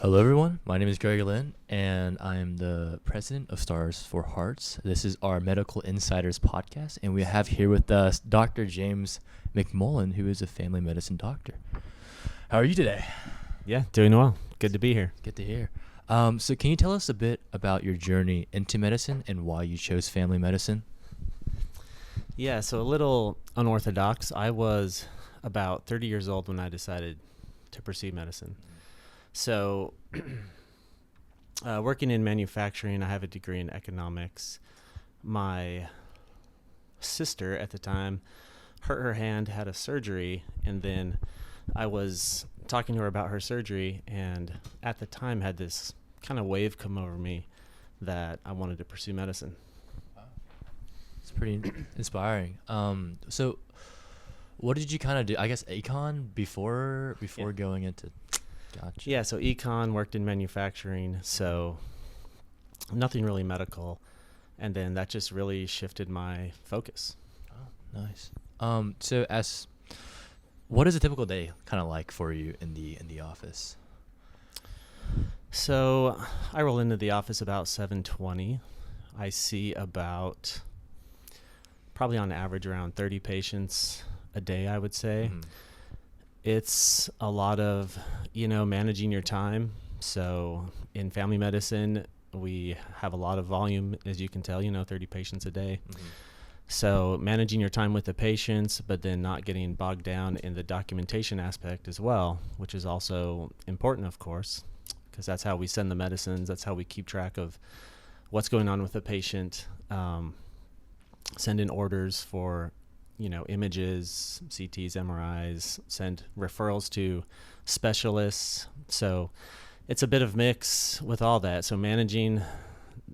Hello, everyone. My name is Greg Lynn, and I am the president of Stars for Hearts. This is our Medical Insiders podcast, and we have here with us Dr. James McMullin, who is a family medicine doctor. How are you today? Yeah, doing well. Good to be here. Good to hear. So can you tell us a bit about your journey into medicine and why you chose family medicine? Yeah, so a little unorthodox. I was about 30 years old when I decided to pursue medicine. So working in manufacturing, I have a degree in economics. My sister at the time hurt her hand, had a surgery, and then I was talking to her about her surgery, and at the time had this kind of wave come over me that I wanted to pursue medicine. It's pretty inspiring. So what did you kind of do? I guess econ before going into. Gotcha. Yeah, so econ, worked in manufacturing, so nothing really medical, and then that just really shifted my focus. Oh, nice. What is a typical day kind of like for you in the office? So I roll into the office about 7:20. I see about probably on average around 30 patients a day, I would say. Mm-hmm. It's a lot of, managing your time. So in family medicine, we have a lot of volume, as you can tell, 30 patients a day. Mm-hmm. So managing your time with the patients, but then not getting bogged down in the documentation aspect as well, which is also important, of course, because that's how we send the medicines. That's how we keep track of what's going on with the patient, send in orders for images, CTs, MRIs, send referrals to specialists. So it's a bit of mix with all that. So managing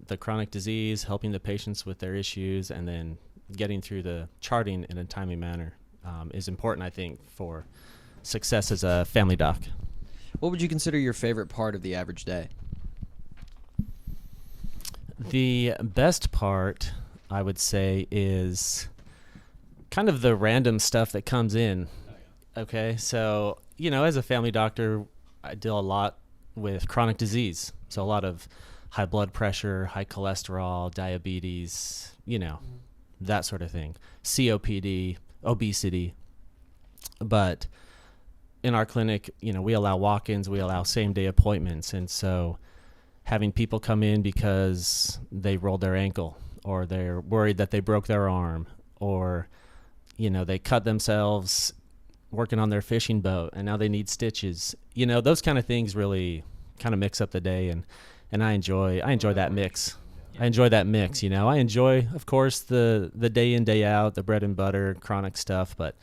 the chronic disease, helping the patients with their issues, and then getting through the charting in a timely manner is important, I think, for success as a family doc. What would you consider your favorite part of the average day? The best part, I would say, is kind of the random stuff that comes in. Okay, so as a family doctor, I deal a lot with chronic disease, so a lot of high blood pressure, high cholesterol, diabetes, that sort of thing, COPD, obesity. But in our clinic, we allow walk-ins, we allow same-day appointments, and so having people come in because they rolled their ankle, or they're worried that they broke their arm, or they cut themselves working on their fishing boat and now they need stitches. Those kind of things really kind of mix up the day, and I enjoy that mix. I enjoy that mix, I enjoy, of course, the day in, day out, the bread and butter, chronic stuff, but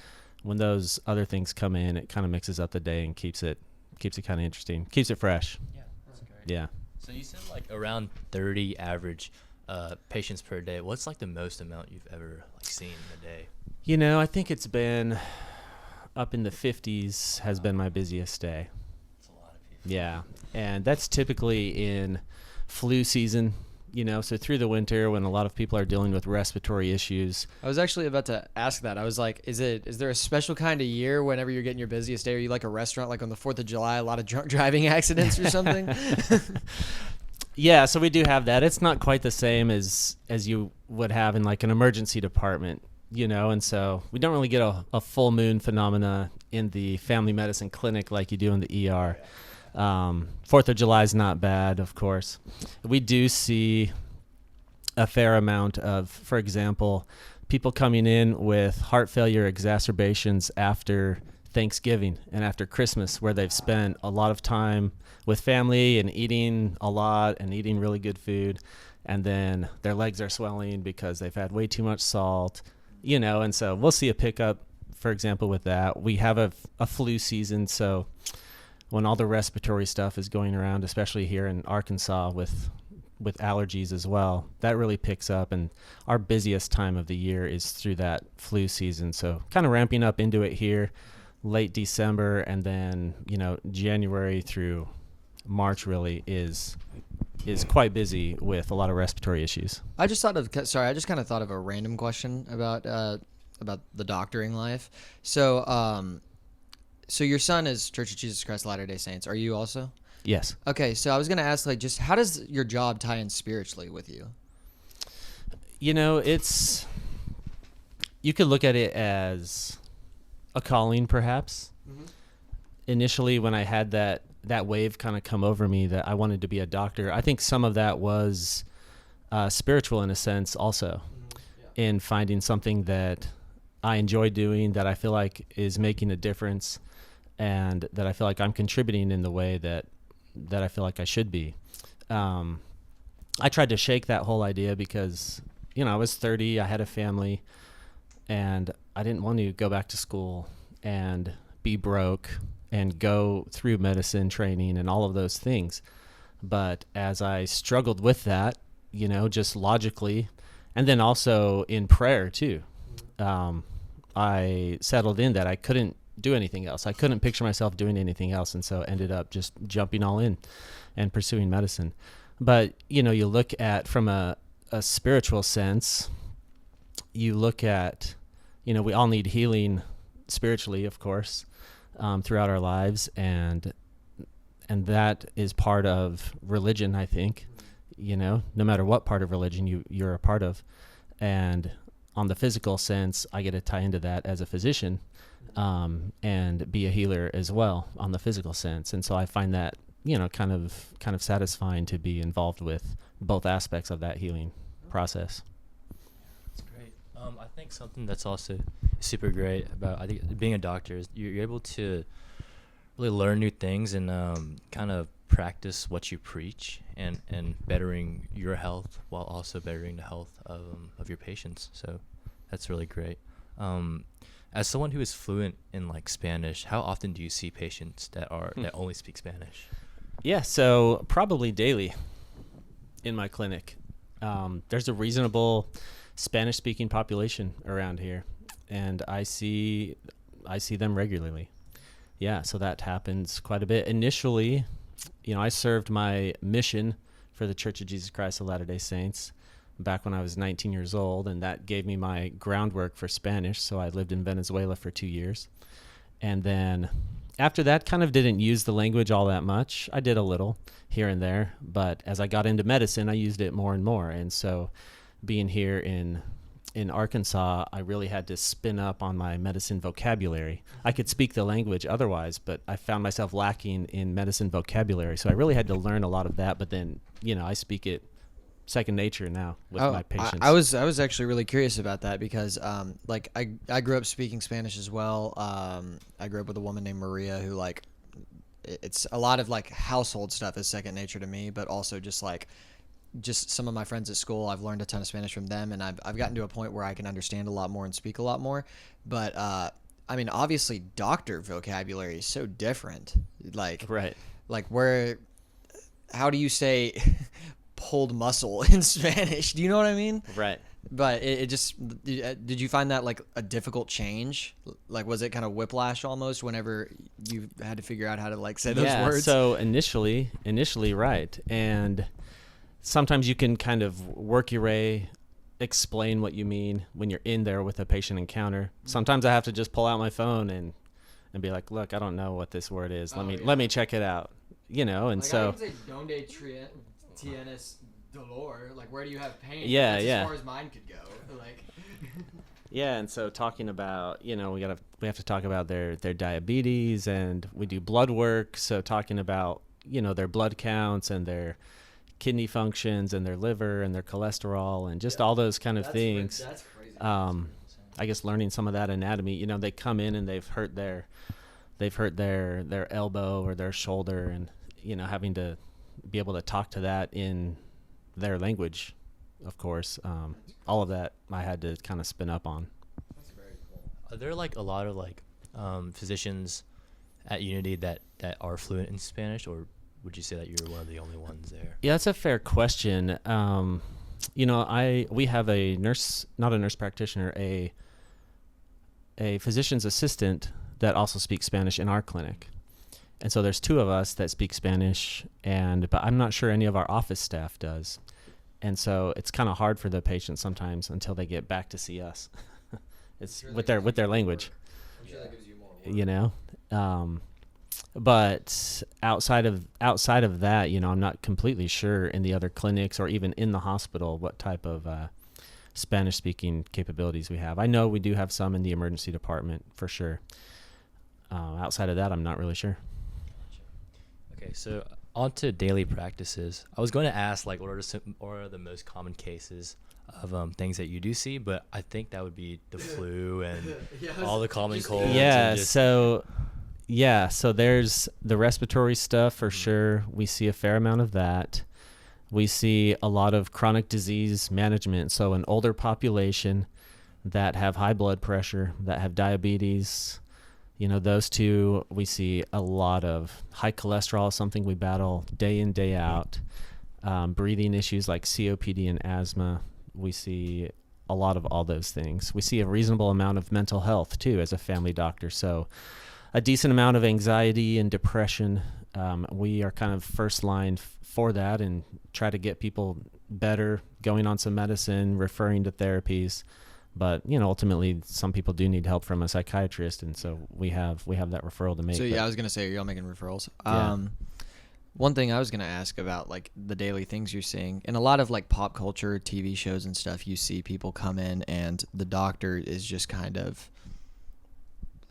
when those other things come in, it kind of mixes up the day and keeps it kind of interesting, keeps it fresh. Yeah, that's great. Yeah. So you said like around 30 average patients per day. What's like the most amount you've ever seen in a day? I think it's been up in the 50s has been my busiest day. That's a lot of people. Yeah, and that's typically in flu season, so through the winter when a lot of people are dealing with respiratory issues. I was actually about to ask that. I was like, is there a special kind of year whenever you're getting your busiest day? Are you like a restaurant, like on the 4th of July, a lot of drunk driving accidents or something? Yeah, so we do have that. It's not quite the same as you would have in like an emergency department, and so we don't really get a full moon phenomena in the family medicine clinic like you do in the ER. 4th of July is not bad, of course. We do see a fair amount of, for example, people coming in with heart failure exacerbations after Thanksgiving and after Christmas, where they've spent a lot of time with family and eating a lot and eating really good food, and then their legs are swelling because they've had way too much salt, and so we'll see a pickup, for example, with that. We have a flu season, so when all the respiratory stuff is going around, especially here in Arkansas with allergies as well, that really picks up, and our busiest time of the year is through that flu season. So kind of ramping up into it here, late December, and then, January through March really is quite busy with a lot of respiratory issues. I just kind of thought of a random question about the doctoring life. So, So your son is Church of Jesus Christ of Latter-day Saints. Are you also? Yes. Okay, so I was going to ask, like, just how does your job tie in spiritually with you? You know, you could look at it as a calling, perhaps. Mm-hmm. Initially, when I had that wave kind of come over me that I wanted to be a doctor, I think some of that was spiritual in a sense also, in finding something that I enjoy doing, that I feel like is making a difference, and that I feel like I'm contributing in the way that I feel like I should be. I tried to shake that whole idea because, I was 30, I had a family, and I didn't want to go back to school and be broke and go through medicine training and all of those things. But as I struggled with that, just logically, and then also in prayer too, I settled in that I couldn't do anything else. I couldn't picture myself doing anything else, and so ended up just jumping all in and pursuing medicine. But, you look at from a spiritual sense, you look at, we all need healing spiritually, of course, throughout our lives, and that is part of religion, I think, no matter what part of religion you're a part of. And on the physical sense, I get to tie into that as a physician, and be a healer as well on the physical sense. And so I find that, kind of satisfying to be involved with both aspects of that healing process. That's great. I think something that's also super great about, I think, being a doctor is you're able to really learn new things and kind of practice what you preach, and bettering your health while also bettering the health of your patients. So that's really great. As someone who is fluent in like Spanish, how often do you see patients that only speak Spanish? Yeah, so probably daily in my clinic. There's a reasonable Spanish-speaking population around here, and I see them regularly. Yeah, so that happens quite a bit. Initially, I served my mission for the Church of Jesus Christ of Latter-day Saints back when I was 19 years old, and that gave me my groundwork for Spanish. So I lived in Venezuela for 2 years. And then after that, kind of didn't use the language all that much. I did a little here and there, but as I got into medicine, I used it more and more. And so being here in Arkansas, I really had to spin up on my medicine vocabulary. I could speak the language otherwise, but I found myself lacking in medicine vocabulary. So I really had to learn a lot of that, but then, I speak it second nature now with my patients. I was actually really curious about that because like I grew up speaking Spanish as well. I grew up with a woman named Maria who, like, it's a lot of like household stuff is second nature to me, but also just some of my friends at school, I've learned a ton of Spanish from them, and I've gotten to a point where I can understand a lot more and speak a lot more. But I mean, obviously doctor vocabulary is so different. Like, right. Like how do you say pulled muscle in Spanish? Do you know what I mean? Right. But it just, did you find that like a difficult change? Like, was it kind of whiplash almost whenever you had to figure out how to like say those words? So initially, right. And sometimes you can kind of work your way, explain what you mean when you're in there with a patient encounter. Sometimes I have to just pull out my phone and be like, look, I don't know what this word is. Let me check it out. And like, so. I can say, donde tienes dolor? Like, where do you have pain? Yeah, That's yeah. as far as mine could go. Like. Yeah, and so talking about, we have to talk about their diabetes, and we do blood work. So talking about, their blood counts and their kidney functions and their liver and their cholesterol and just all those kind of things. That's crazy. I guess learning some of that anatomy. They come in and they've hurt their elbow or their shoulder, and having to be able to talk to that in their language, of course. All of that I had to kind of spin up on. That's very cool. Are there like a lot of like physicians at Unity that are fluent in Spanish, or would you say that you're one of the only ones there? Yeah, that's a fair question. We have a nurse, not a nurse practitioner, a physician's assistant that also speaks Spanish in our clinic. And so there's 2 of us that speak Spanish, but I'm not sure any of our office staff does. And so it's kind of hard for the patients sometimes until they get back to see us. It's with their language. I'm sure that gives you more you know. But outside of that, you know, I'm not completely sure in the other clinics or even in the hospital what type of Spanish speaking capabilities we have. I know we do have some in the emergency department for sure. Outside of that, I'm not really sure. Okay, so on to daily practices. I was going to ask, like, what are the most common cases of things that you do see, but I think that would be the flu and all the common colds. So there's the respiratory stuff for sure. We see a fair amount of that. We see a lot of chronic disease management. So an older population that have high blood pressure, that have diabetes, you know, those two, we see a lot of high cholesterol, something we battle day in, day out. Breathing issues like COPD and asthma. We see a lot of all those things. We see a reasonable amount of mental health too as a family doctor. So a decent amount of anxiety and depression. We are kind of first line for that and try to get people better, going on some medicine, referring to therapies. But, you know, ultimately some people do need help from a psychiatrist, and so we have that referral to make. So yeah, I was gonna say, are y'all making referrals? Yeah. One thing I was gonna ask about, like, the daily things you're seeing in a lot of like pop culture TV shows and stuff. You see people come in and the doctor is just kind of,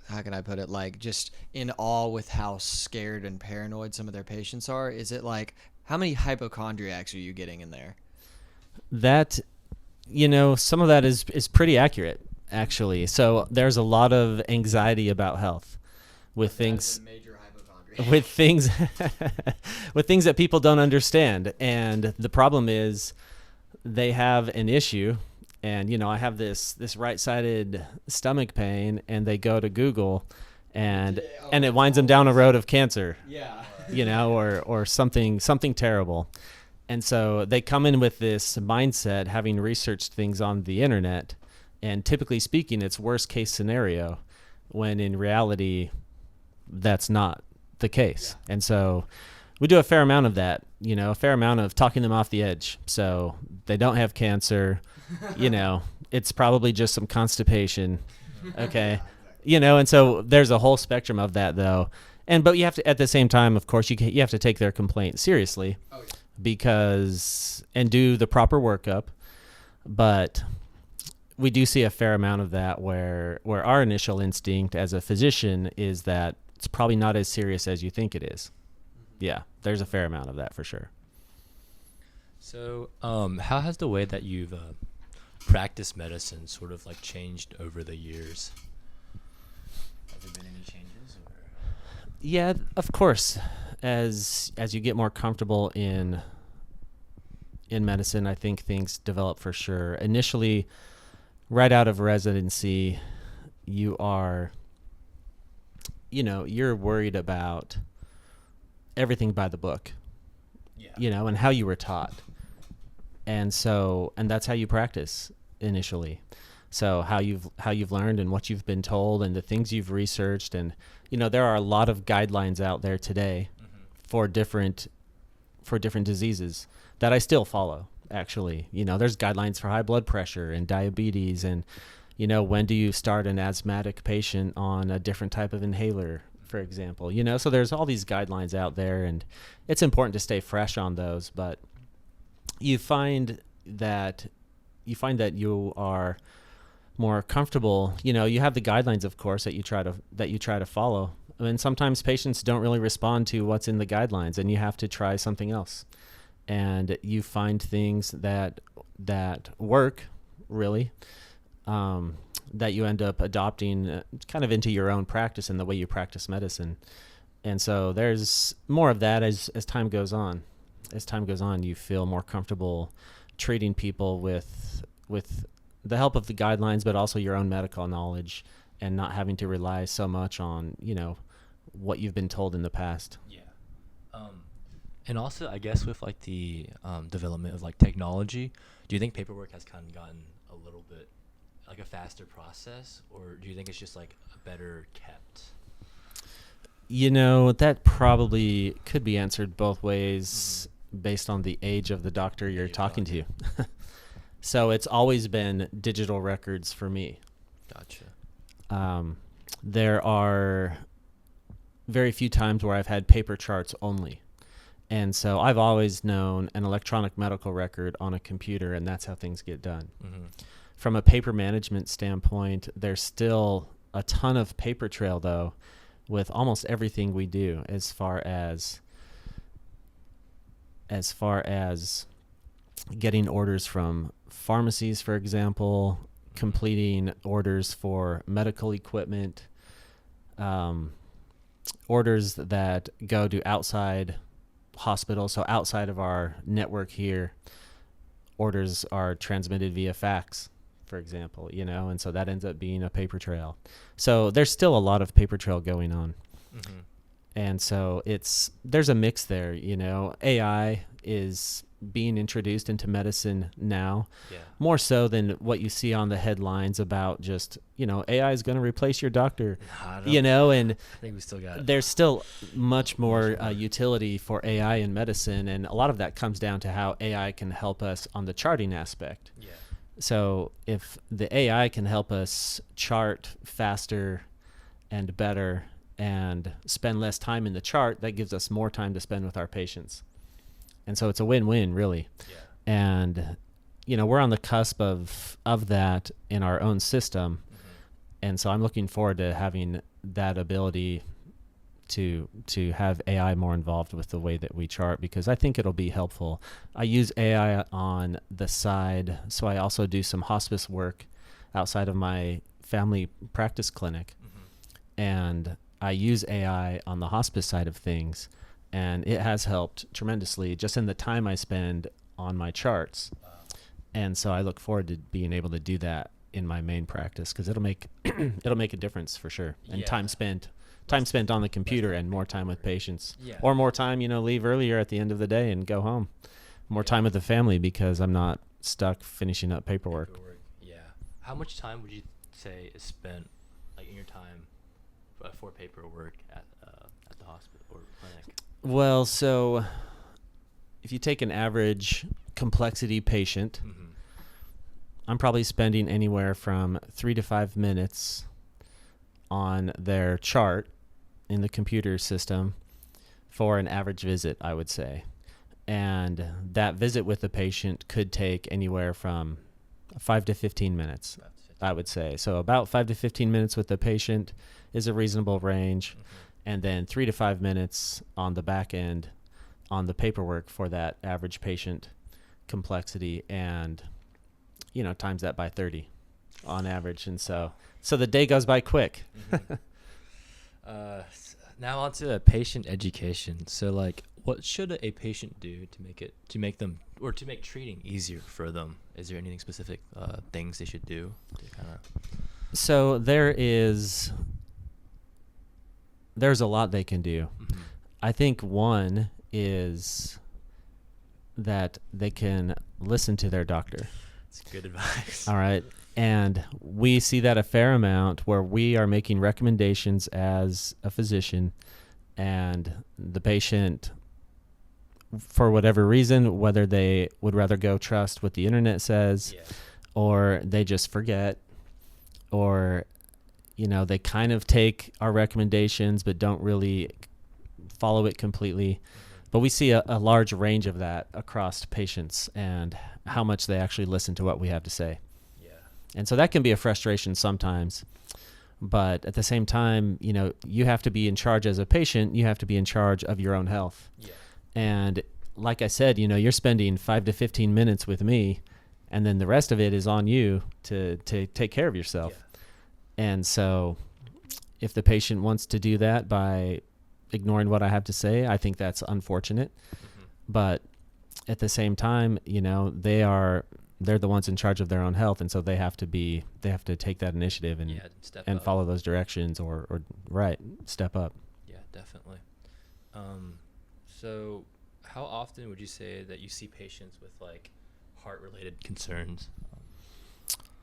how can I put it, like, just in awe with how scared and paranoid some of their patients are. Is it like, how many hypochondriacs are you getting in there? That, you know, some of that is pretty accurate, actually. So there's a lot of anxiety about health with things, with things that people don't understand. And the problem is they have an issue. And, you know, I have this right-sided stomach pain, and they go to Google, and it winds them down a road of cancer. Yeah. You know, or something terrible. And so they come in with this mindset, having researched things on the internet, and typically speaking, it's worst case scenario, when in reality, that's not the case. Yeah. And so we do a fair amount of that, you know, a fair amount of talking them off the edge. So they don't have cancer, you know, it's probably just some constipation. Okay. You know, and so there's a whole spectrum of that though. But you have to, at the same time, of course, you have to take their complaint seriously, and do the proper workup. But we do see a fair amount of that where our initial instinct as a physician is that it's probably not as serious as you think it is. Yeah, there's a fair amount of that for sure. So, how has the way that you've practiced medicine sort of like changed over the years? Have there been any changes? Or? Yeah, of course. As you get more comfortable in medicine, I think things develop for sure. Initially, right out of residency, you're worried about everything by the book, you know, and how you were taught. And that's how you practice initially. So how you've learned and what you've been told and the things you've researched. And, you know, there are a lot of guidelines out there today for different diseases that I still follow, actually. You know, there's guidelines for high blood pressure and diabetes, and, you know, when do you start an asthmatic patient on a different type of inhaler, for example. You know, so there's all these guidelines out there, and it's important to stay fresh on those. But you find that you are more comfortable. You know, you have the guidelines, of course, that you try to follow. I mean, sometimes patients don't really respond to what's in the guidelines, and you have to try something else. And you find things that work really, that you end up adopting kind of into your own practice and the way you practice medicine. And so there's more of that as time goes on. As time goes on, you feel more comfortable treating people with the help of the guidelines, but also your own medical knowledge, and not having to rely so much on, you know, what you've been told in the past. Yeah. And also, I guess with like the development of like technology, do you think paperwork has kind of gotten a little bit like a faster process, or do you think it's just like better kept? You know, that probably could be answered both ways based on the age of the doctor you're talking to. So it's always been digital records for me. Gotcha. there are very few times where I've had paper charts only. And so I've always known an electronic medical record on a computer, and that's how things get done. Mm-hmm. From a paper management standpoint, there's still a ton of paper trail, though, with almost everything we do as far as getting orders from pharmacies, for example, completing orders for medical equipment, orders that go to outside hospitals. So outside of our network here, orders are transmitted via fax, for example, and so that ends up being a paper trail. So there's still a lot of paper trail going on. Mm-hmm. And so there's a mix there, AI is being introduced into medicine now, more so than what you see on the headlines about just, AI is going to replace your doctor, and I think we still got it. There's still much more utility for AI in medicine. And a lot of that comes down to how AI can help us on the charting aspect. Yeah. So if the AI can help us chart faster and better and spend less time in the chart, that gives us more time to spend with our patients. And so it's a win-win, really. Yeah. And, we're on the cusp of that in our own system. Mm-hmm. And so I'm looking forward to having that ability to have AI more involved with the way that we chart, because I think it'll be helpful. I use AI on the side, so I also do some hospice work outside of my family practice clinic. Mm-hmm. And I use AI on the hospice side of things, and it has helped tremendously just in the time I spend on my charts. Wow. And so I look forward to being able to do that in my main practice, because it'll make a difference for sure. And time spent on the computer and more time with patients, or more time, leave earlier at the end of the day and go home. More time with the family because I'm not stuck finishing up paperwork. Yeah. How much time would you say is spent, like, in your time for paperwork at the hospital or clinic? Well, so if you take an average complexity patient, mm-hmm. I'm probably spending anywhere from 3 to 5 minutes on their chart in the computer system for an average visit, I would say. And that visit with the patient could take anywhere from 5 to 15 minutes, I would say. So about 5 to 15 minutes with the patient is a reasonable range. Mm-hmm. And then 3 to 5 minutes on the back end on the paperwork for that average patient complexity, and, times that by 30 on average. And so the day goes by quick. Mm-hmm. Now on to patient education. So, like, what should a patient do to make treating easier for them? Is there anything specific things they should do to kind of? So there's a lot they can do. Mm-hmm. I think one is that they can listen to their doctor. That's good advice. All right. And we see that a fair amount where we are making recommendations as a physician, and the patient, for whatever reason, whether they would rather go trust what the internet says, or they just forget, or, they kind of take our recommendations but don't really follow it completely. Mm-hmm. But we see a large range of that across patients and how much they actually listen to what we have to say. And so that can be a frustration sometimes, but at the same time, you have to be in charge as a patient. You have to be in charge of your own health. Yeah. And like I said, you're spending 5 to 15 minutes with me, and then the rest of it is on you to take care of yourself. Yeah. And so if the patient wants to do that by ignoring what I have to say, I think that's unfortunate. Mm-hmm. But at the same time, they're the ones in charge of their own health, and so they have to take that initiative and follow those directions or step up. Yeah, definitely. So how often would you say that you see patients with, like, heart-related concerns?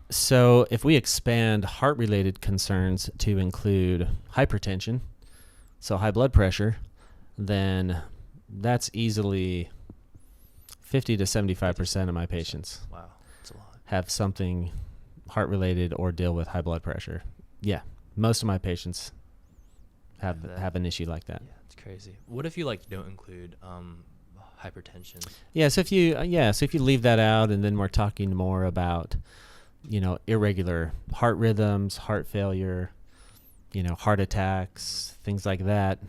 So if we expand heart-related concerns to include hypertension, so high blood pressure, then that's easily 50 to 75% of my patients. Wow, that's a lot. Have something heart-related or deal with high blood pressure. Yeah, Most of my patients have That. have an issue like that. Yeah, it's crazy. What if you like don't include hypertension? So if you leave that out, and then we're talking more about, irregular heart rhythms, heart failure, heart attacks, things like that,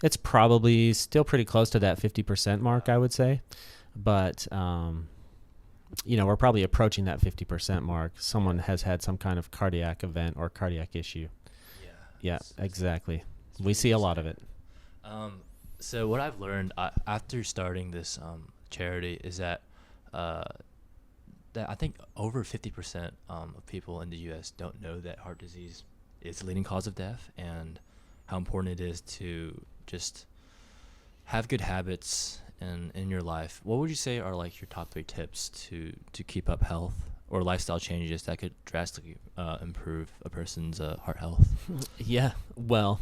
it's probably still pretty close to that 50% mark, I would say. But, we're probably approaching that 50% mark. Someone has had some kind of cardiac event or cardiac issue. Yeah, exactly. We see a lot of it. So what I've learned after starting this charity is that I think over 50% of people in the U.S. don't know that heart disease is the leading cause of death, and how important it is to just have good habits in your life. What would you say are like your top 3 tips to keep up health or lifestyle changes that could drastically improve a person's heart health? Yeah, well,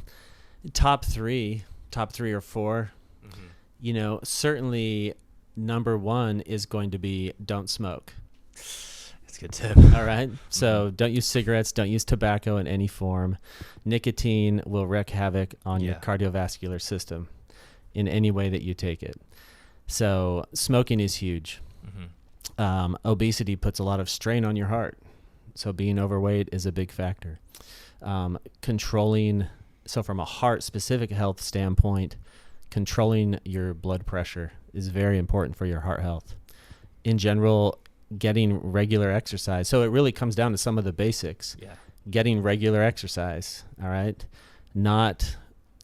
top three or 4. Mm-hmm. Certainly number 1 is going to be don't smoke. That's a good tip. All right. So don't use cigarettes, don't use tobacco in any form. Nicotine will wreak havoc on your cardiovascular system in any way that you take it. So smoking is huge. Mm-hmm. Obesity puts a lot of strain on your heart. So being overweight is a big factor. So from a heart-specific health standpoint, controlling your blood pressure is very important for your heart health. In general, getting regular exercise. So it really comes down to some of the basics. Yeah. Getting regular exercise, all right? Not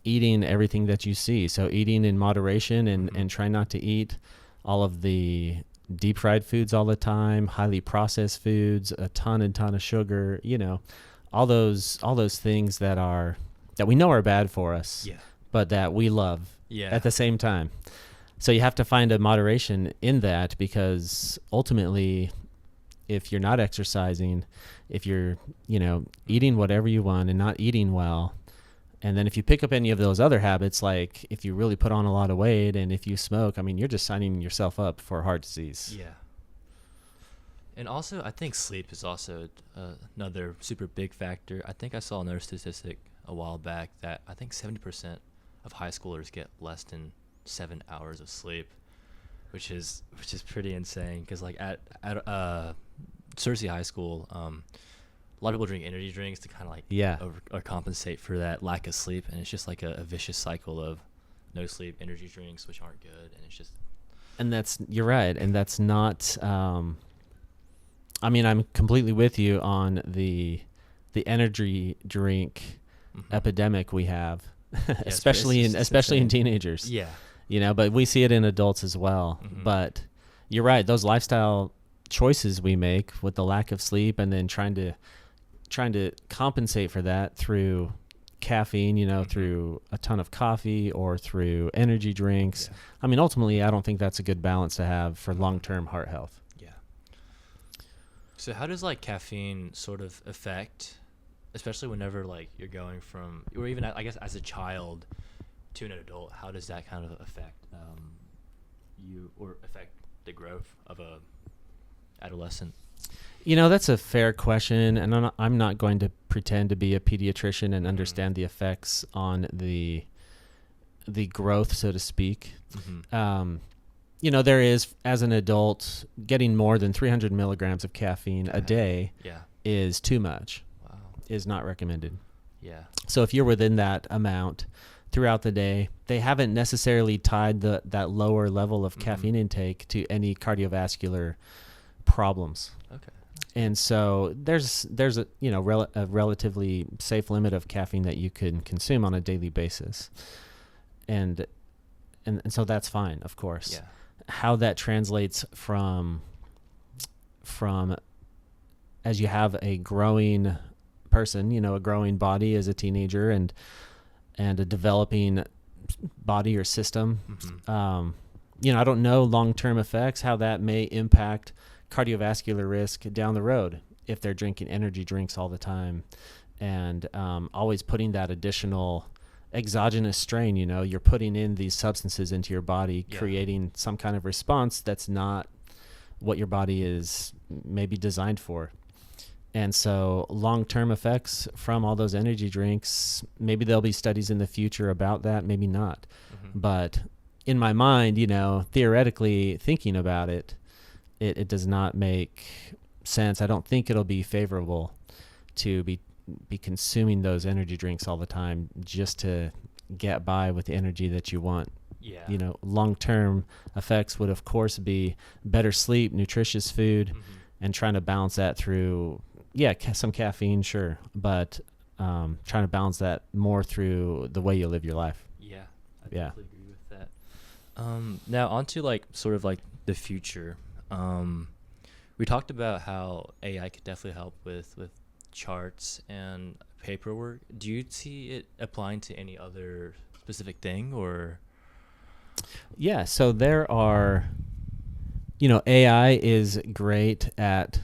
eating everything that you see. So eating in moderation and try not to eat all of the deep fried foods all the time, highly processed foods, a ton of sugar, all those things that we know are bad for us, but that we love at the same time. So you have to find a moderation in that, because ultimately, if you're not exercising, if you're, eating whatever you want and not eating well, and then if you pick up any of those other habits, like if you really put on a lot of weight and if you smoke, I mean, you're just signing yourself up for heart disease. Yeah. And also, I think sleep is also another super big factor. I think I saw another statistic a while back that I think 70% of high schoolers get less than 7 hours of sleep, which is pretty insane. Because like at Cersei High School, a lot of people drink energy drinks to kind of like or compensate for that lack of sleep, and it's just like a vicious cycle of no sleep, energy drinks, which aren't good, and it's just. And you're right, and that's not. I mean, I'm completely with you on the energy drink epidemic we have, especially in teenagers. Yeah. But we see it in adults as well. Mm-hmm. But you're right; those lifestyle choices we make with the lack of sleep, and then trying to compensate for that through caffeine, through a ton of coffee or through energy drinks. Yeah. I mean, ultimately, I don't think that's a good balance to have for long-term heart health. Yeah. So how does like caffeine sort of affect, especially whenever like you're going from, or even I guess as a child to an adult, how does that kind of affect you or affect the growth of a adolescent? That's a fair question, and I'm not going to pretend to be a pediatrician and understand the effects on the growth, so to speak. There is, as an adult, getting more than 300 milligrams of caffeine a day is too much. Wow. Is not recommended. Yeah. So if you're within that amount throughout the day, they haven't necessarily tied that lower level of caffeine intake to any cardiovascular problems. Okay. And so there's a a relatively safe limit of caffeine that you can consume on a daily basis, and so that's fine, of course. Yeah. How that translates from as you have a growing person, a growing body as a teenager and a developing body or system. I don't know long-term effects, how that may impact cardiovascular risk down the road if they're drinking energy drinks all the time and always putting that additional exogenous strain. You're putting in these substances into your body, creating some kind of response that's not what your body is maybe designed for. And so long-term effects from all those energy drinks, maybe there'll be studies in the future about that, maybe not. But in my mind, theoretically thinking about it, it does not make sense. I don't think it'll be favorable to be consuming those energy drinks all the time just to get by with the energy that you want. Yeah. Long-term effects would of course be better sleep, nutritious food, and trying to balance that through, some caffeine, sure, but trying to balance that more through the way you live your life. Yeah, I definitely agree with that. Now on to like sort of like the future. We talked about how AI could definitely help with charts and paperwork. Do you see it applying to any other specific thing, or? Yeah, so there are, AI is great at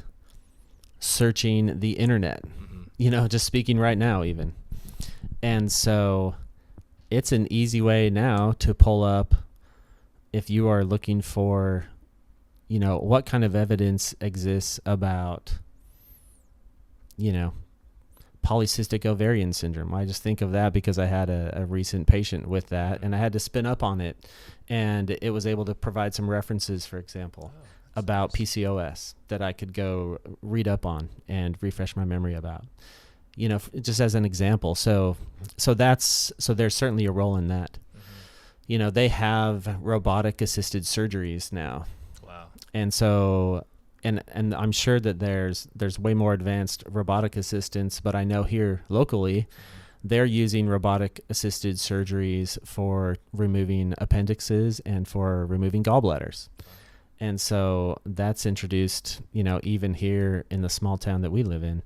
searching the internet, just speaking right now even. And so it's an easy way now to pull up, if you are looking for, what kind of evidence exists about, polycystic ovarian syndrome. I just think of that because I had a recent patient with that, and I had to spin up on it, and it was able to provide some references, for example, about PCOS that I could go read up on and refresh my memory about, just as an example. So there's certainly a role in that. They have robotic assisted surgeries now. Wow. And so, and I'm sure that there's way more advanced robotic assistants, but I know here locally, they're using robotic assisted surgeries for removing appendixes and for removing gallbladders. And so that's introduced, even here in the small town that we live in,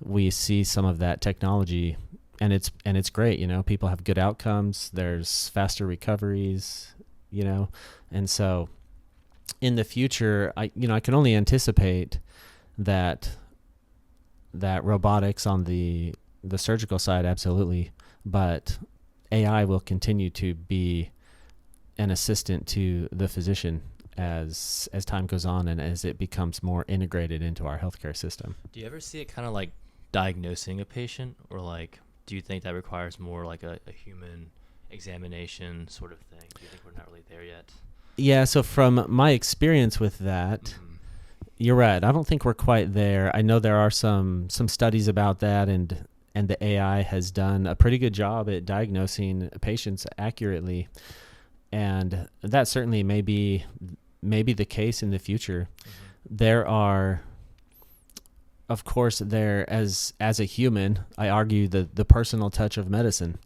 we see some of that technology, and it's great. People have good outcomes. There's faster recoveries, and so in the future, I can only anticipate that robotics on the surgical side, absolutely, but AI will continue to be an assistant to the physician as time goes on and as it becomes more integrated into our healthcare system. Do you ever see it kind of like diagnosing a patient, or like, do you think that requires more like a human examination sort of thing? Do you think we're not really there yet? Yeah, so from my experience with that, you're right. I don't think we're quite there. I know there are some studies about that, and the AI has done a pretty good job at diagnosing patients accurately, and that certainly may be the case in the future. There are, of course, as a human, I argue the personal touch of medicine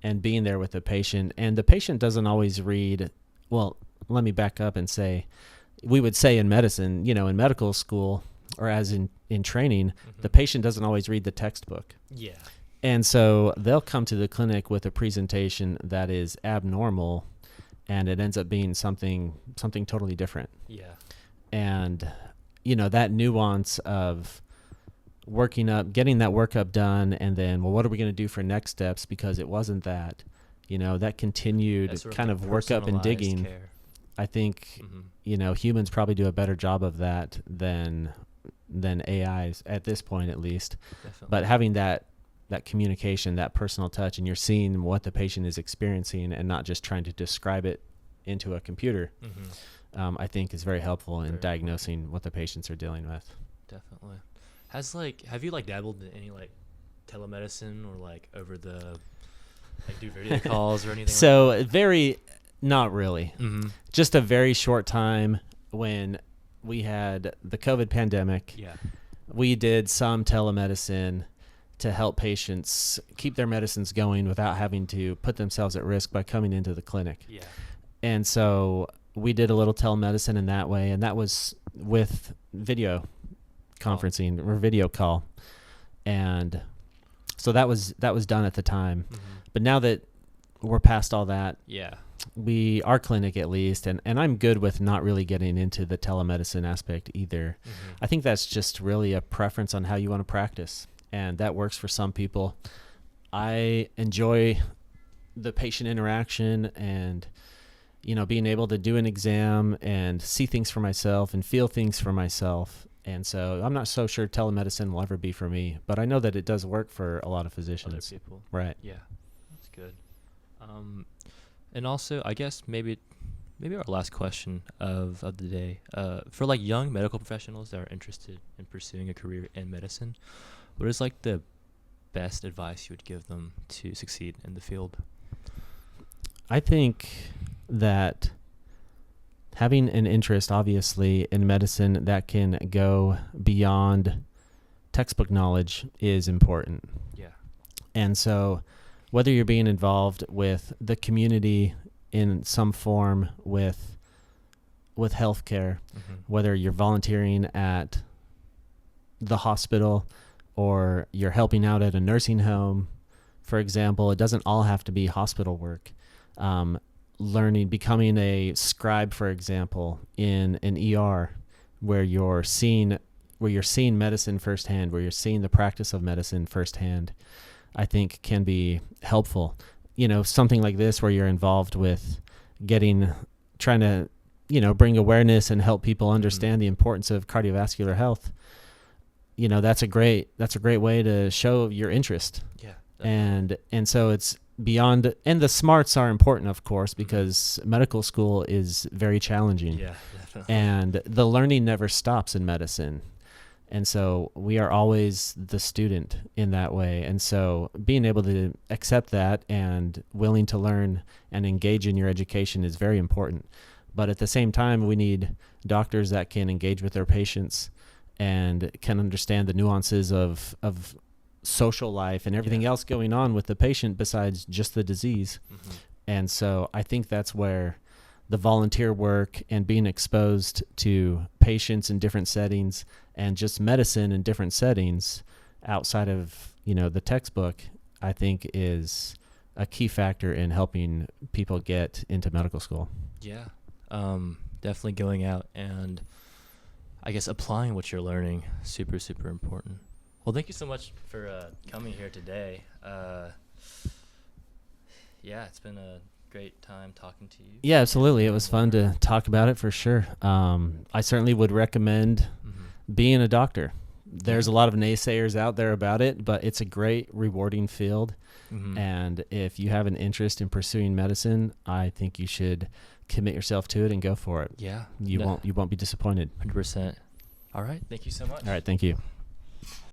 and being there with the patient, and the patient doesn't always read. Well, let me back up and say, we would say in medicine, in medical school or as in training, the patient doesn't always read the textbook. Yeah. And so they'll come to the clinic with a presentation that is abnormal, and it ends up being something totally different. Yeah. And, that nuance of getting that workup done, and then, well, what are we going to do for next steps? Because it wasn't that, that continued kind of workup and digging. Care. I think, humans probably do a better job of that than AIs at this point, at least. Definitely. But having that communication, that personal touch, and you're seeing what the patient is experiencing and not just trying to describe it into a computer, I think is very helpful in diagnosing what the patients are dealing with. Definitely. Have you dabbled in any telemedicine or over the do video calls or anything? So not really. Just a very short time when we had the COVID pandemic. Yeah. We did some telemedicine to help patients keep their medicines going without having to put themselves at risk by coming into the clinic. Yeah. And so we did a little telemedicine in that way, and that was with video conferencing or video call. And so that was done at the time. But now that we're past all that, our clinic at least, and I'm good with not really getting into the telemedicine aspect either. I think that's just really a preference on how you want to practice, and that works for some people. I enjoy the patient interaction and being able to do an exam and see things for myself and feel things for myself And so I'm not so sure telemedicine will ever be for me, but I know that it does work for a lot of Other physicians. people. Right. Yeah, that's good. And also, I guess maybe our last question of the day, for like young medical professionals that are interested in pursuing a career in medicine, what is like the best advice you would give them to succeed in the field? I think that having an interest, obviously, in medicine that can go beyond textbook knowledge is important. Yeah. And so whether you're being involved with the community in some form with healthcare, whether you're volunteering at the hospital or you're helping out at a nursing home, for example, it doesn't all have to be hospital work. Becoming a scribe, for example, in an ER where you're seeing medicine firsthand, where you're seeing the practice of medicine firsthand, I think can be helpful. Something like this where you're involved with trying to, bring awareness and help people understand the importance of cardiovascular health. That's a great way to show your interest. Yeah. And so it's beyond, and the smarts are important, of course, because medical school is very challenging. Yeah, definitely. And the learning never stops in medicine. And so we are always the student in that way. And so being able to accept that and willing to learn and engage in your education is very important. But at the same time, we need doctors that can engage with their patients and can understand the nuances of social life and everything else going on with the patient besides just the disease. And so I think that's where the volunteer work and being exposed to patients in different settings and just medicine in different settings outside of, the textbook, I think is a key factor in helping people get into medical school. Yeah. Definitely going out and I guess applying what you're learning, super, super important. Well, thank you so much for coming here today. It's been a great time talking to you. Yeah, absolutely. It was fun to talk about it for sure. I certainly would recommend being a doctor. There's a lot of naysayers out there about it, but it's a great, rewarding field. And if you have an interest in pursuing medicine, I think you should commit yourself to it and go for it. Yeah. You won't be disappointed. 100%. All right. Thank you so much. All right. Thank you.